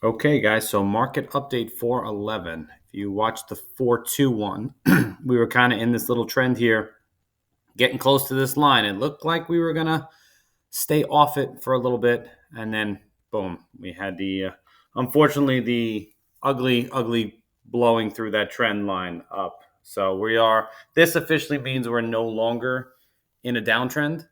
Okay, guys, so market update 411. If you watch the 421, we were kind of in this little trend here, getting close to this line. It looked like we were going to stay off it for a little bit, and then boom, we had unfortunately, the ugly blowing through that trend line up. So this officially means we're no longer in a downtrend.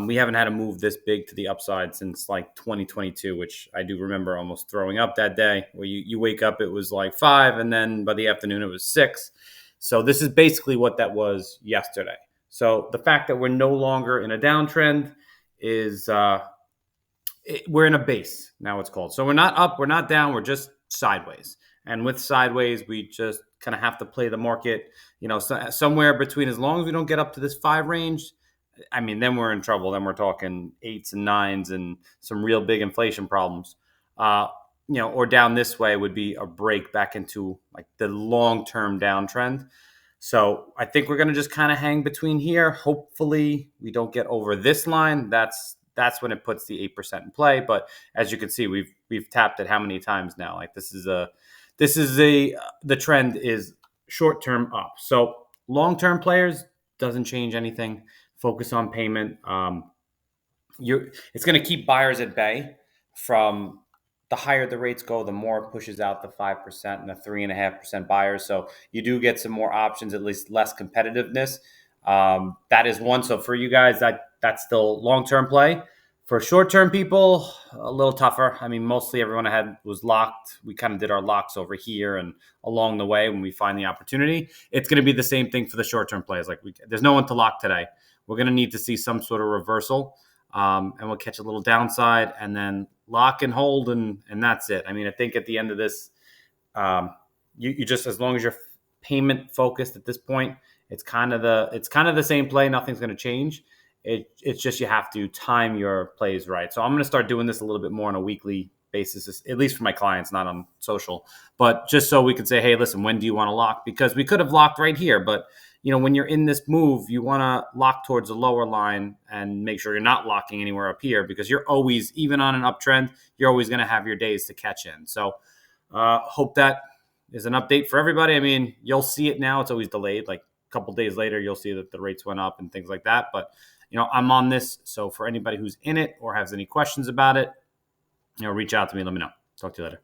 We haven't had a move this big to the upside since like 2022, which I do remember almost throwing up that day where you wake up, it was like five, and then by the afternoon, it was six. So this is basically what that was yesterday. So the fact that we're no longer in a downtrend is we're in a base now, it's called. So we're not up, we're not down, we're just sideways. And with sideways, we just kind of have to play the market, somewhere between, as long as we don't get up to this five range. I mean, then we're in trouble. Then we're talking eights and nines and some real big inflation problems. Or down this way would be a break back into like the long-term downtrend. So I think we're going to just kind of hang between here. Hopefully, we don't get over this line. That's when it puts the 8% in play. But as you can see, we've tapped it how many times now? Like the trend is short term up. So long term players doesn't change anything. Focus on payment. It's going to keep buyers at bay. From the higher the rates go, the more it pushes out the 5% and the 3.5% buyers. So you do get some more options, at least less competitiveness. That is one. So for you guys, that's still long-term play. For short-term people, a little tougher. I mean, mostly everyone was locked. We kind of did our locks over here and along the way when we find the opportunity. It's going to be the same thing for the short-term players. Like there's no one to lock today. We're going to need to see some sort of reversal, and we'll catch a little downside and then lock and hold, and that's it. I mean, I think at the end of this, you just, as long as you're payment focused at this point, it's kind of the same play. Nothing's going to change. It's just you have to time your plays right. So I'm going to start doing this a little bit more on a weekly basis, at least for my clients, not on social, but just so we could say, hey, listen, when do you want to lock? Because we could have locked right here, but when you're in this move, you want to lock towards the lower line and make sure you're not locking anywhere up here, because you're always, even on an uptrend, you're always going to have your days to catch in. So hope that is an update for everybody. I mean, you'll see it now. It's always delayed. Like a couple days later, you'll see that the rates went up and things like that. But, I'm on this. So for anybody who's in it or has any questions about it, reach out to me. Let me know. Talk to you later.